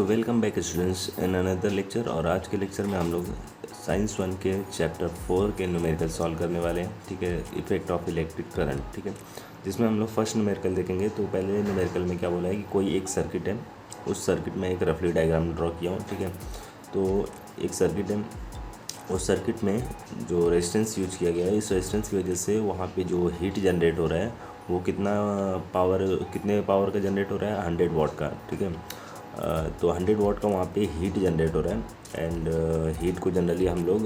Welcome back students in another lecture. और आज के लेक्चर में हम लोग साइंस 1 के चैप्टर 4 के न्यूमेरिकल सॉल्व करने वाले हैं। ठीक है, इफेक्ट ऑफ इलेक्ट्रिक करंट। ठीक है, जिसमें हम लोग फर्स्ट न्यूमेरिकल देखेंगे। तो पहले न्यूमेरिकल में क्या बोला है कि कोई एक सर्किट है, उस सर्किट में एक रफली डायग्राम ड्रॉ किया हूँ। ठीक है, तो एक सर्किट है, उस सर्किट में जो रेजिस्टेंस यूज किया गया है, इस रेजिस्टेंस की वजह से वहाँ पे जो हीट जनरेट हो रहा है वो कितने पावर का जनरेट हो रहा है, 100 वाट का। ठीक है, तो 100 वाट का वहाँ पे हीट जनरेट हो रहा है। एंड हीट को जनरली हम लोग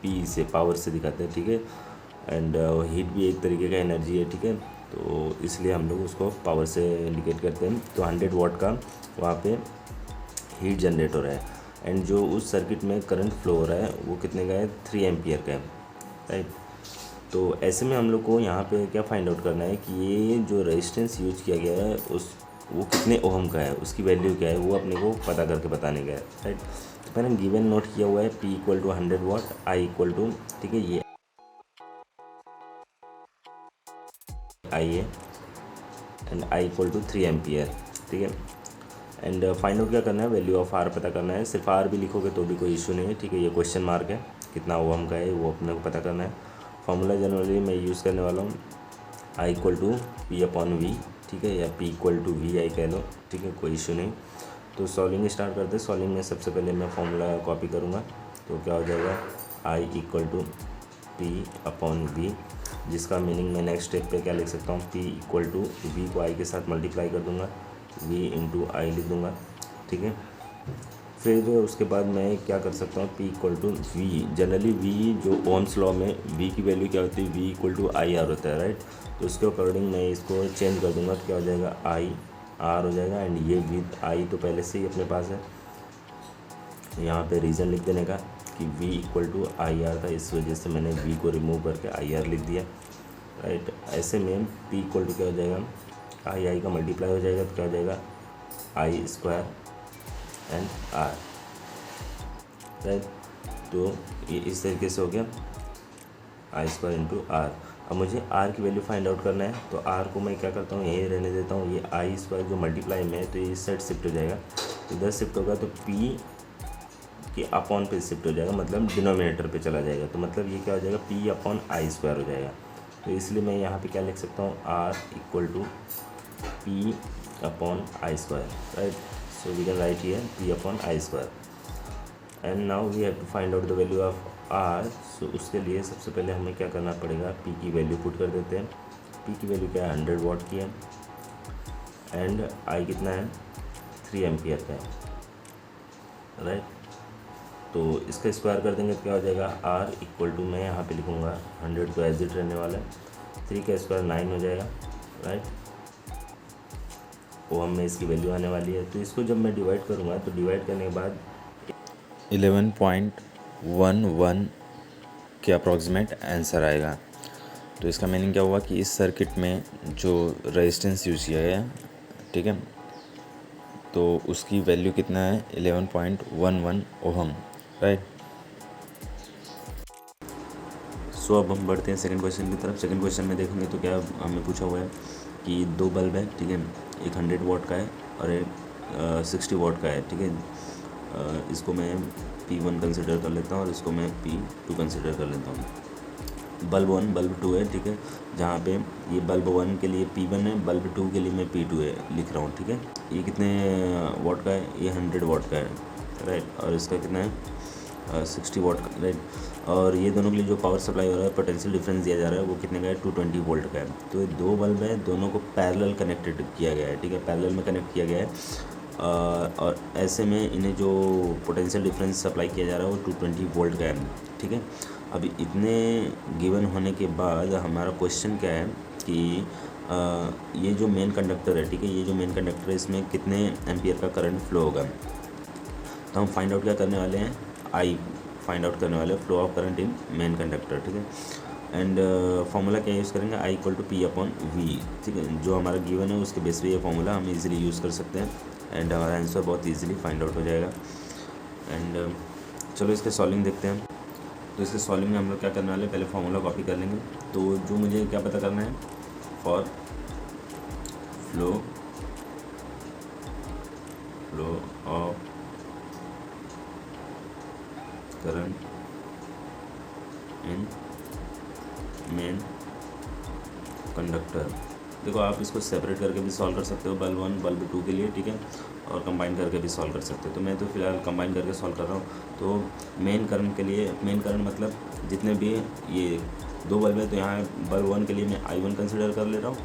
पी से, पावर से दिखाते हैं। ठीक है, एंड हीट भी एक तरीके का एनर्जी है। ठीक है, तो इसलिए हम लोग उसको पावर से इंडिकेट करते हैं। तो 100 वाट का वहाँ पे हीट जनरेट हो रहा है। एंड जो उस सर्किट में करंट फ्लो हो रहा है वो कितने का है, 3 एम्पियर का है। राइट, तो ऐसे में हम लोग को यहाँ पे क्या फाइंड आउट करना है कि ये जो रेजिस्टेंस यूज किया गया है वो कितने ओहम का है, उसकी वैल्यू क्या है, वो अपने को पता करके बताने का है। राइट, तो मैंने गिवन नोट किया हुआ है P equal to 100 watt, I equal to, ठीक है, ये आई है, and I equal to 3 ampere. ठीक है, एंड फाइंड आउट क्या करना है, वैल्यू ऑफ आर पता करना है। सिर्फ आर भी लिखोगे तो भी कोई इशू नहीं है। ठीक है, ये क्वेश्चन मार्क है, कितना ओहम का है वो अपने को पता करना है। फॉर्मूला जनरली मैं यूज़ करने वाला हूँ I equal to P upon V. ठीक है, या P equal to V I कह लो। ठीक है, कोई इशू नहीं। तो सॉल्विंग स्टार्ट करते हैं। सॉल्विंग में सबसे पहले मैं फॉर्मूला कॉपी करूँगा, तो क्या हो जाएगा, I equal to P upon V, जिसका मीनिंग मैं नेक्स्ट स्टेप पे क्या लिख सकता हूँ, P इक्वल टू वी को आई के साथ मल्टीप्लाई कर दूँगा, V इंटू आई लिख दूँगा। ठीक है, फिर उसके बाद मैं क्या कर सकता हूँ, P equal to V, generally V जो ओम्स लॉ में V की वैल्यू क्या होती है, V equal to I R होता है। राइट, तो उसके अकॉर्डिंग मैं इसको चेंज कर दूँगा, तो क्या हो जाएगा, आई आर हो जाएगा। एंड ये विद आई तो पहले से ही अपने पास है, यहाँ पे रीज़न लिख देने का कि V equal to I R था, इस वजह से मैंने V को रिमूव करके आई आर लिख दिया। राइट, ऐसे में P इक्वल टू क्या हो जाएगा, आई का मल्टीप्लाई हो जाएगा, तो क्या हो जाएगा, आई स्क्वायर एंड आर। राइट, तो ये इस तरीके से हो गया, आई स्क्वायर इंटू आर। अब मुझे आर की वैल्यू फाइंड आउट करना है, तो आर को मैं क्या करता हूँ, यही रहने देता हूँ। ये आई स्क्वायर जो मल्टीप्लाई में है तो ये इस साइड शिफ्ट हो जाएगा, इधर शिफ्ट होगा तो पी के अपॉन पे शिफ्ट हो जाएगा, मतलब डिनोमिनेटर पे चला जाएगा। तो मतलब ये क्या हो जाएगा, पी अपॉन आई स्क्वायर हो जाएगा। तो इसलिए मैं यहाँ पे क्या लिख सकता हूँ, R equal to P upon I square. Right, so we can write here P upon I square. And now we have to find out the value of R. सो उसके लिए सबसे पहले हमें क्या करना पड़ेगा, पी की वैल्यू पुट कर देते हैं। पी की वैल्यू क्या है, 100 वाट की है, एंड आई कितना है, 3 एम्पियर का है। राइट, तो इसका स्क्वायर कर देंगे तो क्या हो जाएगा, आर इक्वल टू, मैं यहाँ पे लिखूँगा 100 तो एज इट रहने वाला है, 3 का स्क्वायर 9 हो जाएगा। राइट, ओहम में इसकी वैल्यू आने वाली है। तो इसको जब मैं डिवाइड करूँगा तो डिवाइड करने के बाद 11.11 के अप्रॉक्सीमेट आंसर आएगा। तो इसका मीनिंग क्या हुआ कि इस सर्किट में जो रेजिस्टेंस यूज़ किया गया, ठीक है, तो उसकी वैल्यू कितना है, 11.11 ओहम। राइट, सो अब हम बढ़ते हैं सेकंड क्वेश्चन की तरफ। सेकंड क्वेश्चन में देखेंगे तो क्या हमें पूछा हुआ है कि 2 बल्ब है। ठीक है, एक 100 वाट का है और एक 60 वाट का है। ठीक है, इसको मैं P1 कंसिडर कर लेता हूँ और इसको मैं P2 कंसिडर कर लेता हूँ। बल्ब 1 बल्ब 2 है। ठीक है, जहाँ पे ये बल्ब 1 के लिए P1 है, बल्ब 2 के लिए मैं P2 है लिख रहा हूँ। ठीक है, ये कितने वाट का है, ये 100 वाट का है। राइट, और इसका कितना है, 60 वाट का। राइट, और ये दोनों के लिए जो पावर सप्लाई हो रहा है, पोटेंशियल डिफरेंस दिया जा रहा है, वो कितने का है, 220 वोल्ट का है। तो ये 2 बल्ब है, दोनों को पैरेलल कनेक्टेड किया गया है। ठीक है, पैरेलल में कनेक्ट किया गया है, और ऐसे में इन्हें जो पोटेंशियल डिफरेंस सप्लाई किया जा रहा है वो 220 वोल्ट का है। ठीक है, अभी इतने गिवन होने के बाद हमारा क्वेश्चन क्या है कि ये जो मेन कंडक्टर है, ठीक है, ये जो मेन कंडक्टर है, इसमें कितने एम्पियर का करंट फ्लो होगा। तो हम फाइंड आउट क्या करने वाले हैं, आई फाइंड आउट करने वाले हैं, flow of current in main conductor. ठीक है, एंड फार्मूला क्या यूज़ करेंगे, I equal to P upon V. ठीक है, जो हमारा गिवन है उसके बेस पे ये फार्मूला हम इजीली यूज़ कर सकते हैं, एंड हमारा आंसर बहुत इजीली फाइंड आउट हो जाएगा। एंड चलो इसके सॉल्विंग देखते हैं। तो इसके सॉल्विंग में हम लोग क्या करने वाले हैं, पहले फार्मूला कॉपी कर लेंगे। तो जो मुझे क्या पता करना है, for flow flow of current in main conductor. देखो आप इसको सेपरेट करके भी सॉल्व कर सकते हो बल्ब 1 बल्ब 2 के लिए, ठीक है, और कंबाइन करके भी सॉल्व कर सकते हो। तो मैं तो फिलहाल कंबाइन करके सॉल्व कर रहा हूँ। तो मेन करंट के लिए, मेन करंट मतलब जितने भी ये 2 बल्ब है, तो यहाँ बल्ब 1 के लिए मैं I1 कंसिडर कर ले रहा हूँ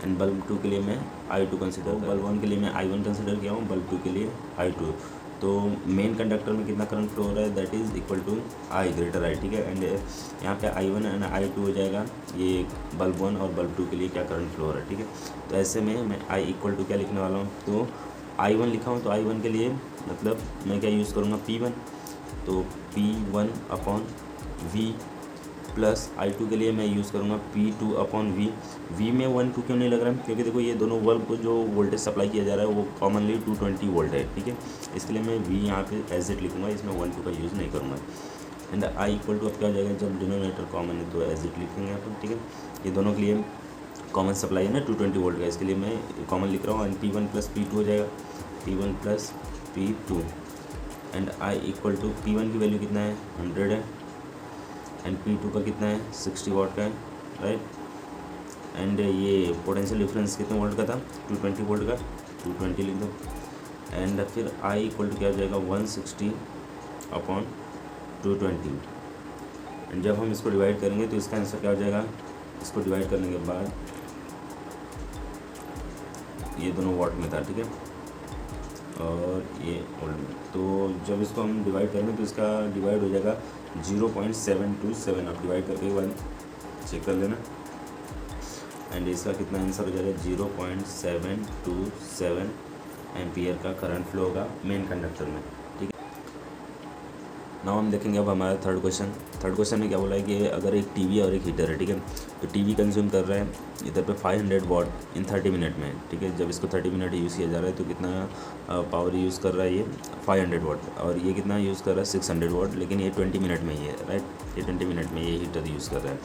एंड बल्ब 2 के लिए मैं I2 कंसिडर। बल्ब 1 के लिए मैं I1 कंसिडर किया हूँ, बल्ब 2 के लिए I2। तो मेन कंडक्टर में कितना करंट फ्लो हो रहा है, that is equal to I greater I, ठीक है। एंड यहाँ पे I1 एंड I2 हो जाएगा, ये बल्ब 1 और बल्ब 2 के लिए क्या करंट फ्लो हो रहा है, ठीक है। तो ऐसे में मैं I इक्वल टू क्या लिखने वाला हूँ, तो I1 लिखा हूँ, तो I1 के लिए मतलब मैं क्या यूज़ करूँगा, P1। तो P1 upon V plus I2 के लिए मैं यूज़ करूँगा P2 अपॉन V में 1 2 क्यों नहीं लग रहा है, क्योंकि देखो ये दोनों बल्ब को जो वोल्टेज सप्लाई किया जा रहा है वो कॉमनली 220 वोल्ट है, ठीक है। इसके लिए मैं V यहाँ पे एज इट लिखूँगा, इसमें 1 2 का यूज़ नहीं करूँगा। एंड I इक्वल टू अब क्या हो जाएगा, जब डिनोमिनेटर कॉमन है तो एज इट लिखेंगे अपन, ठीक है। ये दोनों के लिए कॉमन सप्लाई है ना 220 वोल्ट का, इसके लिए मैं कॉमन लिख रहा हूँ। एंड P1 प्लस P2 हो जाएगा, P1 plus P2। And I equal to P1 की वैल्यू कितना है, 100 है, एंड P2 का कितना है, 60 वाट का है, राइट। एंड ये पोटेंशियल डिफरेंस कितने वोल्ट का था, 220 वोल्ट का, 220 लिख दो। एंड फिर I इक्वल टू क्या हो जाएगा, 160 अपॉन 220। एंड जब हम इसको डिवाइड करेंगे तो इसका आंसर क्या हो जाएगा, इसको डिवाइड करने के बाद ये दोनों वाट में था, ठीक है, और ये वोल्ट में। तो जब इसको हम डिवाइड करेंगे तो इसका डिवाइड हो जाएगा 0.727। आप डिवाइड करके एक बार चेक कर लेना। एंड इसका कितना आंसर हो जाएगा, 0.727 एम्पियर का करंट फ्लो होगा मेन कंडक्टर में, ठीक है। नाउ हम देखेंगे अब हमारा थर्ड क्वेश्चन में क्या बोला है कि अगर एक टीवी और एक हीटर है, ठीक है, तो टीवी कंज्यूम कर रहा है इधर पे 500 वाट इन 30 मिनट में, ठीक है। जब इसको 30 मिनट यूज़ किया जा रहा है तो कितना पावर यूज़ कर रहा है, ये 500 वाट, और ये कितना यूज़ कर रहा है, 600 वाट, लेकिन ये 20 मिनट में ही है, राइट। ये 20 मिनट में ये हीटर यूज़ कर रहा है।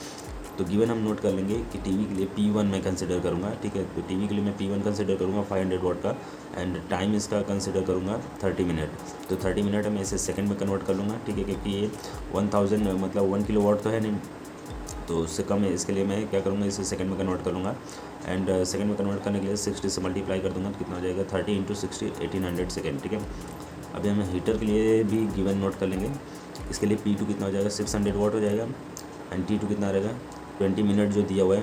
तो गिवन हम नोट कर लेंगे कि टीवी के लिए P1 मैं कंसिडर करूँगा, ठीक है। तो टीवी के लिए मैं P1 कंसिडर करूँगा 500 वाट का, एंड टाइम इसका कंसिडर करूँगा 30 मिनट। तो 30 मिनट में इसे सेकंड में कन्वर्ट कर लूँगा, ठीक है, क्योंकि ये 1000 मतलब 1 किलो वाट तो है नहीं, तो उससे कम है। इसके लिए मैं क्या करूँगा, इसे सेकंड में कन्वर्ट कर लूँगा। एंड सेकंड में कन्वर्ट करने के लिए 60 से मल्टीप्लाई कर दूँगा, तो कितना हो जाएगा, 30 × 60 1800 सेकेंड, ठीक है। अभी हम हीटर के लिए भी गिवन नोट कर लेंगे। इसके लिए P2 कितना हो जाएगा, 600 वाट हो जाएगा, एंड T2 कितना रहेगा, 20 मिनट जो दिया हुआ है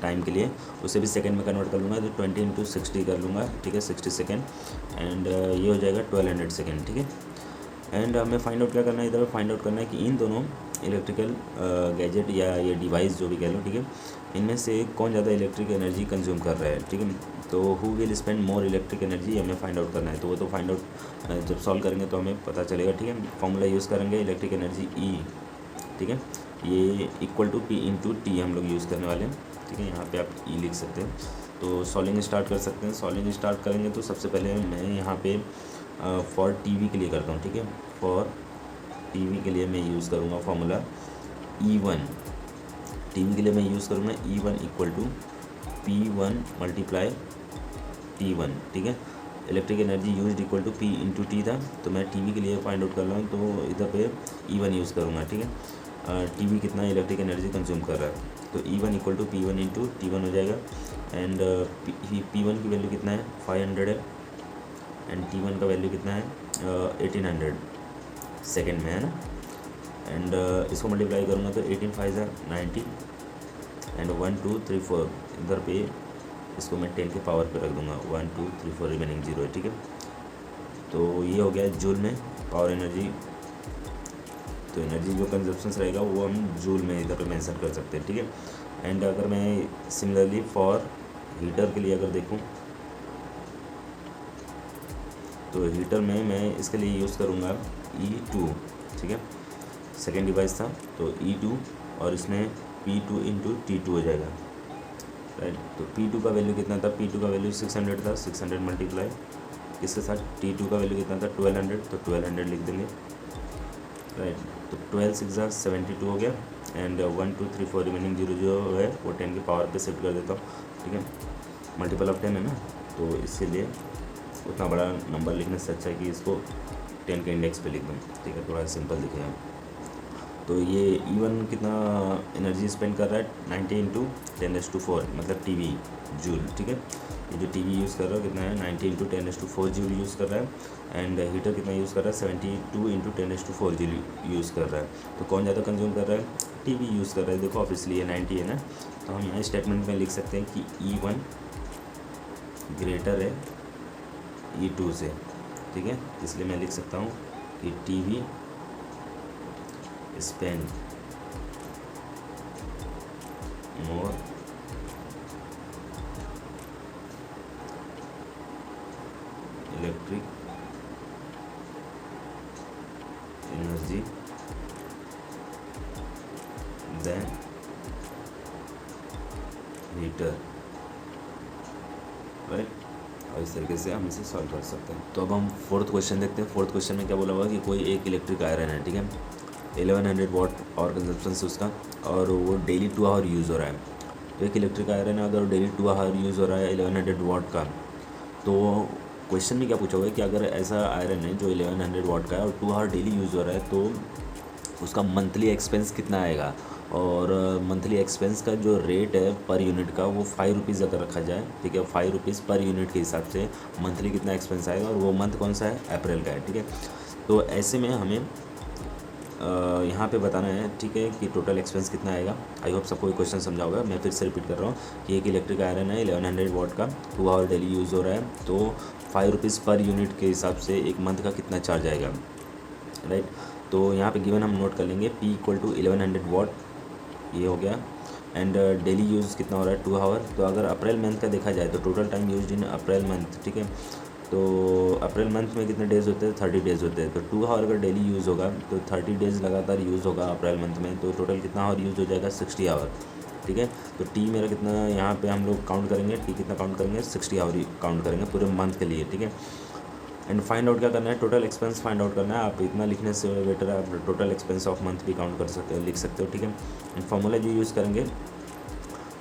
टाइम के लिए, उसे भी सेकंड में कन्वर्ट कर लूँगा, तो 20 × 60 कर लूँगा, ठीक है, 60 सेकेंड। एंड ये हो जाएगा 1200 सेकेंड, ठीक है। एंड हमें फाइंड आउट क्या करना है, इधर फाइंड आउट करना है कि इन दोनों इलेक्ट्रिकल गैजेट या ये डिवाइस जो भी कह लो, ठीक है, इनमें से कौन ज़्यादा इलेक्ट्रिक एनर्जी कंज्यूम कर रहा है, ठीक है। तो who will spend more electric energy, हमें फाइंड आउट करना है। तो वो तो फाइंड आउट जब सॉल्व करेंगे तो हमें पता चलेगा, ठीक है। फॉर्मूला यूज़ करेंगे इलेक्ट्रिक एनर्जी E, ठीक है, ये इक्वल टू P × T हम लोग यूज़ करने वाले हैं, ठीक है। यहाँ पे आप E लिख सकते हैं। तो सॉल्विंग स्टार्ट कर सकते हैं। सॉल्विंग स्टार्ट करेंगे तो सबसे पहले मैं यहाँ पे फॉर टीवी के लिए करता हूँ, ठीक है। फॉर टीवी के लिए मैं यूज़ करूँगा फार्मूला E1। टीवी के लिए मैं यूज़ करूँगा E1 equal to P1 × T1, ठीक है। Electric energy used equal to P × T था, तो मैं टीवी के लिए फाइंड आउट कर रहा हूँ, तो इधर पे E1 यूज़ करूँगा, ठीक है। टीवी कितना इलेक्ट्रिक एनर्जी कंज्यूम कर रहा है, तो E1 equal to P1 × T1 हो जाएगा। एंड P1 की वैल्यू कितना है, 500 है, एंड T1 का वैल्यू कितना है, 1800 सेकेंड में है ना। एंड इसको मल्टीप्लाई करूँगा तो 18 × 5 = 90, एंड 1 2 3 4 इधर पे इसको मैं 10 के पावर पे रख दूँगा, 1 2 3 4 रिमेनिंग 0 है, ठीक है। तो ये हो गया जूल में पावर एनर्जी। तो एनर्जी जो कंजप्शन रहेगा वो हम जूल में इधर पे मेंशन कर सकते हैं, ठीक है। एंड अगर मैं सिमिलरली फॉर हीटर के लिए अगर देखूँ, तो हीटर में मैं इसके लिए यूज़ करूँगा E2, ठीक है। सेकेंड डिवाइस था तो E2, और इसमें P2 × T2 हो जाएगा, राइट। तो P2 का वैल्यू कितना था, P2 का वैल्यू 600 था, 600 मल्टीप्लाई इसके साथ T2 का वैल्यू कितना था, 1200, तो 1200 लिख देंगे, राइट। तो 12 × 6 = 72 हो गया, एंड 1 2 3 4 रिमेनिंग 0 जो है वो 10 के पावर पे शिफ्ट कर देता हूँ, ठीक है। मल्टीपल ऑफ 10 है ना, तो इसीलिए उतना बड़ा नंबर लिखने से अच्छा है कि इसको 10 के इंडेक्स पे लिख दूँ, ठीक है, थोड़ा सिंपल दिखेगा। तो ये E1 कितना एनर्जी स्पेंड कर रहा है, 90 इंटू 10⁴, मतलब टीवी जूल, ठीक है। ये जो टीवी यूज़ कर रहा है कितना है, 90 इंटू 10⁴ जूल यूज़ कर रहा है। एंड हीटर कितना यूज़ कर रहा है, 72 इंटू 10⁴ जूल यूज़ कर रहा है। तो कौन ज़्यादा कंज्यूम कर रहा है, टीवी यूज़ कर रहा है। देखो ऑब्वियसली ये 90 है ना, तो हम यहाँ स्टेटमेंट में लिख सकते हैं कि E1 ग्रेटर है E2 से, ठीक है। इसलिए मैं लिख सकता हूँ कि TV spend more electric energy than heater, right. और इस तरीके से हम इसे सॉल्व कर सकते हैं। तो अब हम फोर्थ क्वेश्चन देखते हैं। फोर्थ क्वेश्चन में क्या बोला हुआ कि कोई एक इलेक्ट्रिक आयरन है, ठीक है, 1100 वाट और कंजप्शन से उसका, और वो डेली 2 आवर यूज़ हो रहा है। तो एक इलेक्ट्रिक आयरन है, अगर डेली 2 आवर यूज़ हो रहा है 1100 वाट का, तो क्वेश्चन में क्या पूछा हुआ है कि अगर ऐसा आयरन है जो 1100 वाट का है और 2 आवर डेली यूज़ हो रहा है, तो उसका मंथली एक्सपेंस कितना आएगा। और मंथली एक्सपेंस का जो रेट है पर यूनिट का, वो 5 रुपीज़ अगर रखा जाए, ठीक है, 5 रुपीज़ पर यूनिट के हिसाब से मंथली कितना एक्सपेंस आएगा, और वो मंथ कौन सा है, अप्रैल का है, ठीक है। तो ऐसे में हमें यहाँ पे बताना है, ठीक है, कि टोटल एक्सपेंस कितना आएगा। आई होप सबको ये क्वेश्चन समझा होगा। मैं फिर से रिपीट कर रहा हूँ कि एक इलेक्ट्रिक आयरन है 1100 वाट का, 2 आवर डेली यूज़ हो रहा है, तो 5 रुपीज़ पर यूनिट के हिसाब से एक मंथ का कितना चार्ज आएगा, राइट। तो यहाँ पे गिवन हम नोट कर लेंगे P = 1100 वाट, ये हो गया। एंड डेली यूज़ कितना हो रहा है, 2 आवर। तो अगर अप्रैल मंथ का देखा जाए तो total time use in April month, ठीक है। तो अप्रैल मंथ में कितने डेज़ होते हैं, 30 डेज़ होते हैं। तो 2 आवर अगर डेली यूज़ होगा तो 30 डेज़ लगातार यूज़ होगा अप्रैल मंथ में, तो टोटल कितना आवर यूज़ हो जाएगा, 60 आवर, ठीक है। तो टी मेरा कितना यहाँ पे हम लोग काउंट करेंगे, टी कितना काउंट करेंगे, 60 आवर काउंट करेंगे पूरे मंथ के लिए, ठीक है। एंड फाइंड आउट क्या करना है, टोटल एक्सपेंस फाइंड आउट करना है। आप इतना लिखने से बेटर है आप टोटल एक्सपेंस ऑफ मंथ भी काउंट कर सकते हो, लिख सकते हो, ठीक है। एंड फॉर्मूला जो यूज़ करेंगे,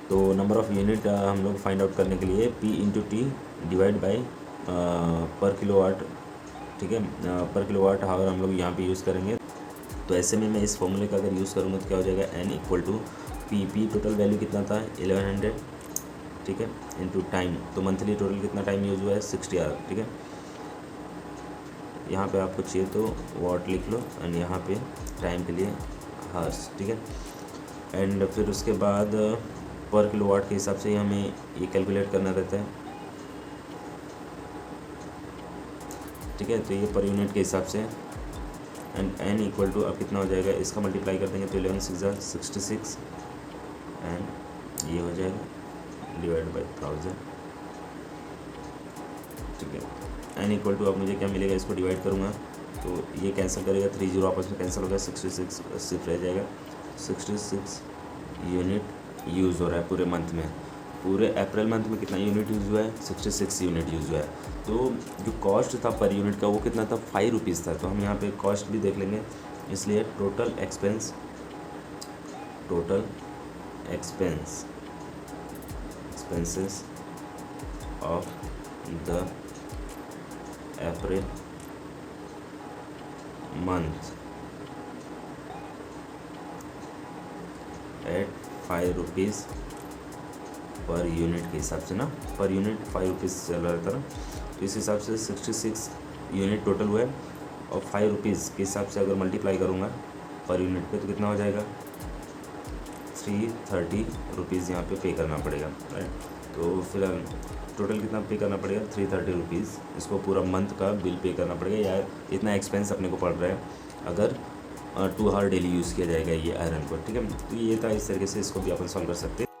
तो नंबर ऑफ़ यूनिट हम लोग फाइंड आउट करने के लिए P × T डिवाइड बाई पर किलोवाट, ठीक है, पर किलोवाट हावर हम लोग यहाँ पे यूज़ करेंगे। तो ऐसे में मैं इस फॉर्मूले का अगर यूज़ करूँगा तो क्या हो जाएगा, N = P टोटल वैल्यू कितना था 1100, ठीक है, इंटू टाइम। तो मंथली टोटल कितना टाइम यूज़ हुआ है, 60 आवर, ठीक है। यहाँ पे आपको चाहिए तो वाट लिख लो, एंड यहाँ पे टाइम के लिए हार्स, ठीक है। एंड फिर उसके बाद पर किलोवाट के हिसाब से हमें ये कैलकुलेट करना रहता है, ठीक है। तो ये पर यूनिट के हिसाब से। एंड N = अब कितना हो जाएगा, इसका मल्टीप्लाई कर देंगे तो 11 × 6 = 66, एंड ये हो जाएगा डिवाइड बाई 1000, ठीक है। N = अब मुझे क्या मिलेगा, इसको डिवाइड करूँगा तो ये कैंसिल करेगा, 30 आपस में कैंसिल हो गया, 66 सिर्फ रह जाएगा। 66 यूनिट यूज़ हो रहा है पूरे मंथ में। पूरे अप्रैल मंथ में कितना यूनिट यूज़ हुआ है, 66 यूनिट यूज़ हुआ है। तो जो कॉस्ट था पर यूनिट का वो कितना था, 5 रुपीज़ था। तो हम यहाँ पे कॉस्ट भी देख लेंगे, इसलिए total expenses of the April month at 5 rupees per unit के हिसाब से ना, पर यूनिट 5 रुपीज़ चल रहा था ना, तो इस हिसाब से 66 यूनिट टोटल हुआ है। और 5 रुपीज़ के हिसाब से अगर मल्टीप्लाई करूँगा पर यूनिट पे तो कितना हो जाएगा, 330 रुपीज़ यहाँ पे करना पड़ेगा, राइट। तो फिर टोटल कितना पे करना पड़ेगा, 330 रुपीज़। इसको पूरा मंथ का बिल पे करना पड़ेगा, यार इतना एक्सपेंस अपने को पड़ रहा है अगर 2 आवर डेली यूज़ किया जाएगा ये आयरन को, ठीक है। तो ये था, इस तरीके से इसको भी अपन सॉल्व कर सकते हैं।